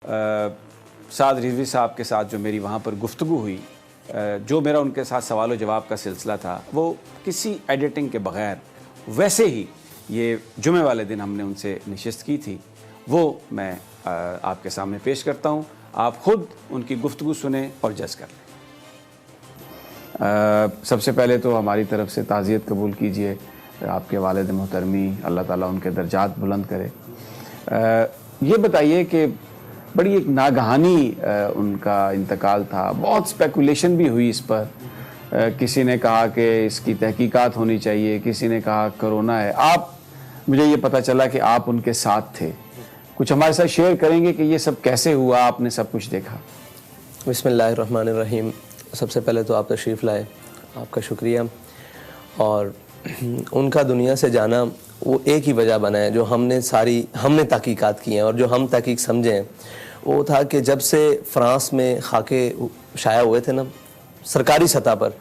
साद रिजवी साहब के साथ जो मेरी वहाँ पर गुफ्तगू हुई, जो मेरा उनके साथ सवाल व जवाब का सिलसिला था, वो किसी एडिटिंग के बग़ैर वैसे ही ये जुमे वाले दिन हमने उनसे नशिस्त की थी, वो मैं आपके सामने पेश करता हूँ। आप ख़ुद उनकी गुफ्तगू सुने और जज कर लें। सबसे पहले तो हमारी तरफ से ताज़ियत कबूल कीजिए आपके वालिद मोहतरमी, अल्लाह ताला उनके दर्जात बुलंद करे। ये बताइए कि बड़ी एक नागहानी उनका इंतकाल था, बहुत स्पेकुलेशन भी हुई इस पर। किसी ने कहा कि इसकी तहकीकात होनी चाहिए, किसी ने कहा कोरोना है। आप, मुझे ये पता चला कि आप उनके साथ थे, कुछ हमारे साथ शेयर करेंगे कि ये सब कैसे हुआ, आपने सब कुछ देखा? बिस्मिल्लाहिर्रहमानिर्रहीम। सबसे पहले तो आप तशरीफ़ लाए, आपका शुक्रिया। और उनका दुनिया से जाना वो एक ही वजह बना है जो हमने तहकीकात की हैं और जो हम तहकीक समझे हैं, वो था कि जब से फ़्रांस में खाके शाया हुए थे ना सरकारी सतह पर,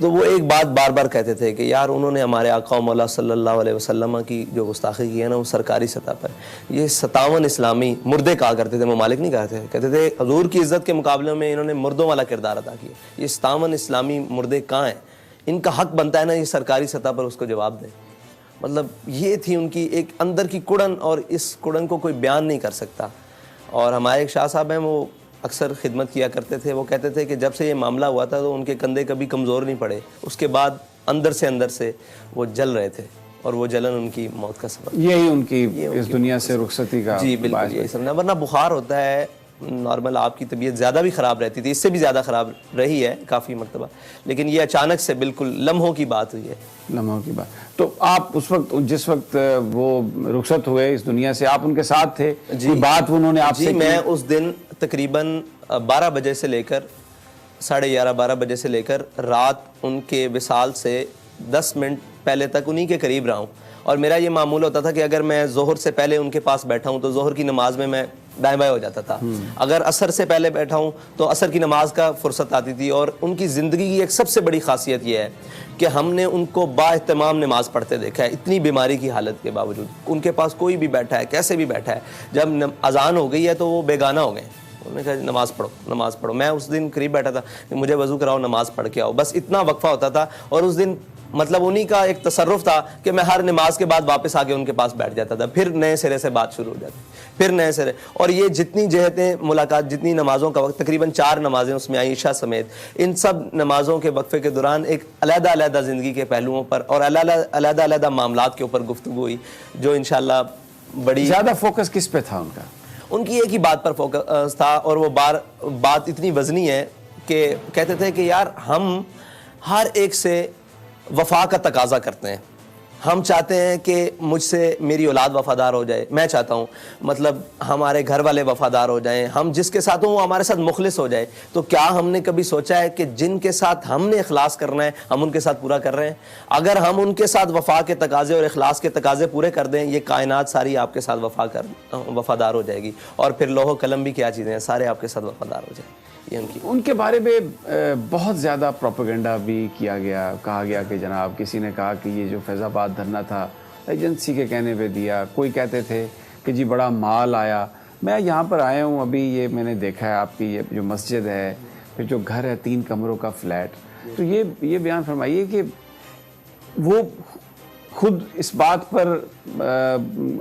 तो वो एक बात बार बार कहते थे कि यार उन्होंने हमारे आका मौला सल्लल्लाहु अलैहि वसल्लम की जो गुस्ताखी की है ना, वो सरकारी सतह पर। ये 57 इस्लामी मुर्दे कहा करते थे, ममालिक नहीं कहते थे। हजूर की इज़्ज़त के मुकाबले में इन्होंने मुर्दों वाला किरदार अदा किया। ये 57 इस्लामी मुर्दे कहाँ हैं? इनका हक बनता है ना ये सरकारी सतह पर उसको जवाब दें। मतलब ये थी उनकी एक अंदर की कुड़न, और इस कुड़न को कोई बयान नहीं कर सकता। और हमारे एक शाह साहब हैं, वो अक्सर खिदमत किया करते थे। वो कहते थे कि जब से ये मामला हुआ था तो उनके कंधे कभी कमज़ोर नहीं पड़े, उसके बाद अंदर से वो जल रहे थे, और वो जलन उनकी मौत का सबब, यही उनकी इस दुनिया से रुखसती का। जी बिल्कुल यही समझना। वरना बुखार होता है नॉर्मल, आपकी तबीयत ज़्यादा भी ख़राब रहती थी, इससे भी ज़्यादा ख़राब रही है काफ़ी मरतबा, लेकिन ये अचानक से बिल्कुल लम्हों की बात हुई है। लम्हों की बात। तो आप उस वक्त, जिस वक्त वो रुखसत हुए इस दुनिया से, आप उनके साथ थे? जी, बात उन्होंने आपसे? जी, मैं उस दिन तकरीबन 12 बजे से लेकर 11:30 12 बजे से लेकर रात उनके विसाल से 10 मिनट पहले तक उन्हीं के करीब रहा हूँ। और मेरा ये मामूल होता था कि अगर मैं ज़ोहर से पहले उनके पास बैठा हूँ तो ज़ोहर की नमाज में मैं दाएं बाएं हो जाता था। अगर असर से पहले बैठा हूँ तो असर की नमाज का फुर्सत आती थी। और उनकी ज़िंदगी की एक सबसे बड़ी खासियत यह है कि हमने उनको बाएहतमाम नमाज पढ़ते देखा है, इतनी बीमारी की हालत के बावजूद। उनके पास कोई भी बैठा है, कैसे भी बैठा है, जब अजान हो गई है तो वो बेगाना हो गए। उन्होंने कहा नमाज़ पढ़ो, नमाज़ पढ़ो। मैं उस दिन करीब बैठा था कि मुझे वज़ू कराओ, नमाज़ पढ़ के आओ, बस इतना वक्फा होता था। और उस दिन मतलब उन्हीं का एक तसर्रुफ था कि मैं हर नमाज के बाद वापस आके उनके पास बैठ जाता था, फिर नए सिरे से बात शुरू हो जाती, फिर नए सिरे। और ये जितनी जहतें मुलाकात, जितनी नमाज़ों का वक्त, तकरीबन 4 नमाज़ें उसमें आयशा समेत, इन सब नमाज़ों के वक्फे के दौरान एक अलग-अलग ज़िंदगी के पहलुओं पर और अलग-अलग मामलात के ऊपर गुफ्तगू हुई, जो इंशाअल्लाह बड़ी। ज़्यादा फोकस किस पे था उनका? उनकी एक ही बात पर फोकस था, और वो बात इतनी वज़नी है कि कहते थे कि यार हम हर एक से वफा का तकाजा करते हैं। हम चाहते हैं कि मुझसे मेरी औलाद वफ़ादार हो जाए, मैं चाहता हूँ मतलब हमारे घर वाले वफ़ादार हो जाएं, हम जिसके साथ हों वो हमारे साथ मुखलिस हो जाए। तो क्या हमने कभी सोचा है कि जिनके साथ हमने इखलास करना है हम उनके साथ पूरा कर रहे हैं? अगर हम उनके साथ वफ़ा के तकाजे और इखलास के तकाजे पूरे कर दें, ये कायनात सारी आपके साथ वफ़ादार हो जाएगी। और फिर लोहो कलम भी क्या चीज़ें हैं, सारे आपके साथ वफ़ादार हो जाए। उनके बारे में बहुत ज़्यादा प्रोपेगेंडा भी किया गया। कहा गया कि जनाब, किसी ने कहा कि ये जो फैज़ाबाद धरना था एजेंसी के कहने पे दिया, कोई कहते थे कि जी बड़ा माल आया। मैं यहाँ पर आया हूँ अभी, ये मैंने देखा है आपकी ये जो मस्जिद है, फिर जो घर है 3 कमरों का फ्लैट। तो ये बयान फरमाइए कि वो खुद इस बात पर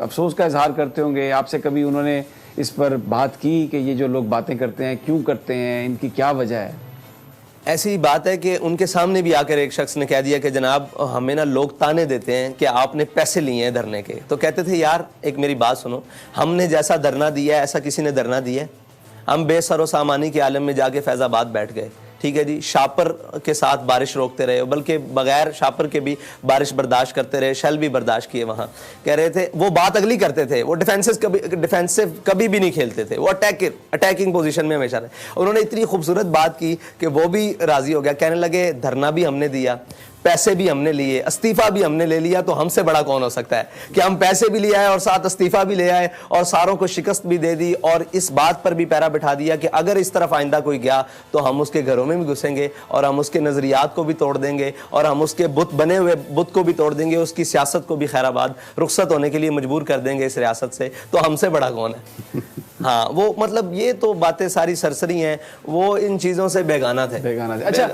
अफसोस का इजहार करते होंगे। आपसे कभी उन्होंने इस पर बात की कि ये जो लोग बातें करते हैं क्यों करते हैं, इनकी क्या वजह है? ऐसी बात है कि उनके सामने भी आकर एक शख्स ने कह दिया कि जनाब हमें ना लोग ताने देते हैं कि आपने पैसे लिए हैं धरने के। तो कहते थे यार एक मेरी बात सुनो, हमने जैसा धरना दिया है ऐसा किसी ने धरना दिया है? हम बेसरो सामानी के आलम में जाके फैज़ाबाद बैठ गए, ठीक है जी, शापर के साथ बारिश रोकते रहे, बल्कि बगैर शापर के भी बारिश बर्दाश्त करते रहे, शल भी बर्दाश्त किए। वहाँ कह रहे थे वो बात अगली करते थे, वो डिफेंसिव कभी भी नहीं खेलते थे, वो अटैकिंग पोजीशन में हमेशा रहे। उन्होंने इतनी खूबसूरत बात की कि वो भी राज़ी हो गया। कहने लगे धरना भी हमने दिया, पैसे भी हमने लिए, इस्तीफा भी हमने ले लिया, तो हमसे बड़ा कौन हो सकता है कि हम पैसे भी ले आए और साथ इस्तीफा भी ले आए और सारों को शिकस्त भी दे दी और इस बात पर भी पैरा बिठा दिया कि अगर इस तरफ आइंदा कोई गया तो हम उसके घरों में भी घुसेंगे और हम उसके नजरियात को भी तोड़ देंगे और हम उसके बुत बने हुए बुत को भी तोड़ देंगे, उसकी सियासत को भी खैराबाद रुखसत होने के लिए मजबूर कर देंगे इस रियासत से, तो हमसे बड़ा कौन है। हाँ, वो मतलब ये तो बातें सारी सरसरी हैं, वो इन चीज़ों से बेगाना थे। अच्छा,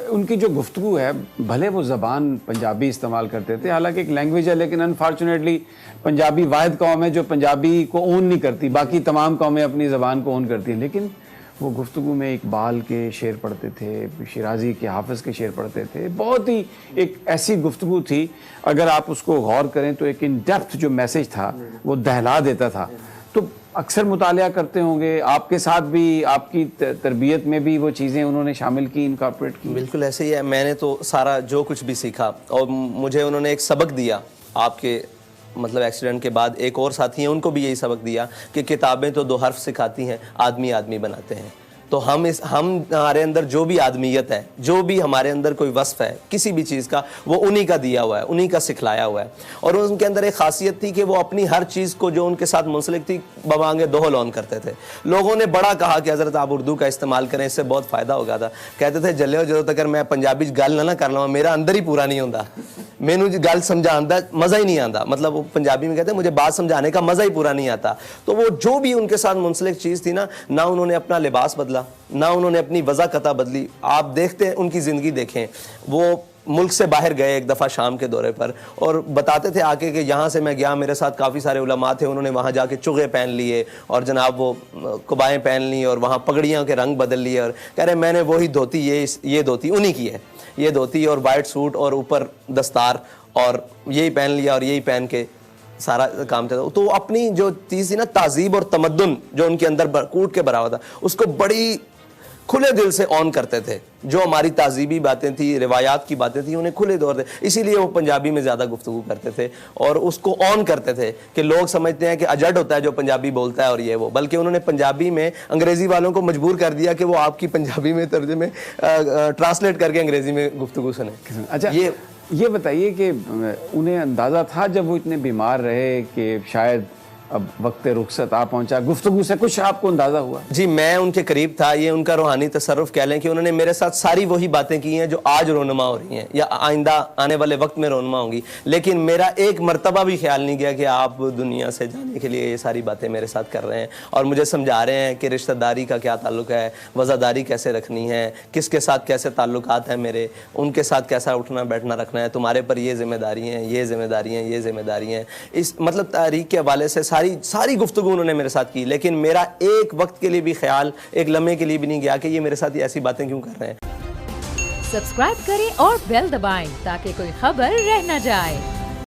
उनकी जो गुफ्तगू है, भले वो ज़बान पंजाबी इस्तेमाल करते थे, हालांकि एक लैंग्वेज है, लेकिन अनफॉर्चुनेटली पंजाबी वाहिद कौम है जो पंजाबी को ओन नहीं करती, बाकी तमाम कौमें अपनी ज़बान को ओन करती हैं। लेकिन वो गुफ्तगू में इकबाल के शेर पढ़ते थे, शिराजी के, हाफिज़ के शेर पढ़ते थे। बहुत ही एक ऐसी गुफ्तगू थी, अगर आप उसको गौर करें तो एक इन डेप्थ जो मैसेज था वो दहला देता था। तो अक्सर मुतालिया करते होंगे, आपके साथ भी, आपकी तरबियत में भी वो चीज़ें उन्होंने शामिल की, इनकॉर्पोरेट की? बिल्कुल ऐसे ही है। मैंने तो सारा जो कुछ भी सीखा और मुझे उन्होंने एक सबक दिया, आपके मतलब एक्सीडेंट के बाद एक और साथी हैं उनको भी यही सबक दिया कि किताबें तो 2 हर्फ सिखाती हैं, आदमी आदमी बनाते हैं। तो हम हमारे अंदर जो भी आदमियत है, जो भी हमारे अंदर कोई वस्फ है किसी भी चीज़ का, वो उन्हीं का दिया हुआ है, उन्हीं का सिखलाया हुआ है। और उनके अंदर एक खासियत थी कि वो अपनी हर चीज़ को जो उनके साथ मुंसलिक थी बमांगे दोहल ऑन करते थे। लोगों ने बड़ा कहा कि हज़रत आप उर्दू का इस्तेमाल करें, इससे बहुत फ़ायदा होगा था। कहते थे जल्ले जो तक मैं पंजाबी गल ना कर लवां मेरा अंदर ही पूरा नहीं होता, मैनू गल समझा आंदा मज़ा ही नहीं आता। मतलब वो पंजाबी में कहते हैं मुझे बात समझाने का मज़ा ही पूरा नहीं आता। तो वो जो भी उनके साथ मुंसलिक चीज़ थी ना उन्होंने अपना लिबास बदला, ना उन्होंने अपनी वज़ाकता बदली। आप देखते हैं उनकी ज़िंदगी देखें, वो मुल्क से बाहर गए एक दफ़ा शाम के दौरे पर और बताते थे आके कि यहाँ से मैं गया, मेरे साथ काफ़ी सारे उलमा थे, उन्होंने वहाँ जाके चुगे पहन लिए और जनाब वो कुबाएँ पहन ली और वहाँ पगड़ियों के रंग बदल लिए और कह रहे मैंने वही धोती, ये धोती उन्हीं की है, ये धोती और वाइट सूट और ऊपर दस्तार और यही पहन लिया और यही पहन के सारा काम था। तो अपनी जो चीज़ थी ना, तहजीब और तमद्दुन जो उनके अंदर कूट के भरा हुआ था, उसको बड़ी खुले दिल से ऑन करते थे। जो हमारी तहजीबी बातें थी, रिवायात की बातें थी, उन्हें खुले दौर थे, इसीलिए वो पंजाबी में ज़्यादा गुफ्तगू करते थे और उसको ऑन करते थे कि लोग समझते हैं कि अजड होता है जो पंजाबी बोलता है और ये वो, बल्कि उन्होंने पंजाबी में अंग्रेज़ी वालों को मजबूर कर दिया कि वो आपकी पंजाबी में तर्जुमे ट्रांसलेट करके अंग्रेज़ी में गुफ्तगू सुने। अच्छा, ये बताइए कि उन्हें अंदाज़ा था जब वो इतने बीमार रहे कि शायद अब वक्त रुखसत आ पहुंचा, गुफ्तगू से कुछ आपको अंदाज़ा हुआ? जी, मैं उनके करीब था, ये उनका रूहानी तसर्रुफ कह लें कि उन्होंने मेरे साथ सारी वही बातें की हैं जो आज रोनमा हो रही हैं या आइंदा आने वाले वक्त में रोनमा होंगी। लेकिन मेरा एक मरतबा भी ख्याल नहीं गया कि आप दुनिया से जाने के लिए ये सारी बातें मेरे साथ कर रहे हैं और मुझे समझा रहे हैं कि रिश्तेदारी का क्या ताल्लुक है, वज़ादारी कैसे रखनी है, किसके साथ कैसे ताल्लुकात हैं मेरे, उनके साथ कैसा उठना बैठना रखना है, तुम्हारे पर ये जिम्मेदारी हैं, ये जिम्मेदारी हैं, ये जिम्मेदारी हैं। इस मतलब तारीख के हवाले से सारी गुफ्तगू उन्होंने मेरे साथ की, लेकिन मेरा एक वक्त के लिए भी ख्याल, एक लम्हे के लिए भी नहीं गया कि ये मेरे साथ ये ऐसी बातें क्यों कर रहे हैं। सब्सक्राइब करें और बेल दबाएं ताकि कोई खबर रह न जाए।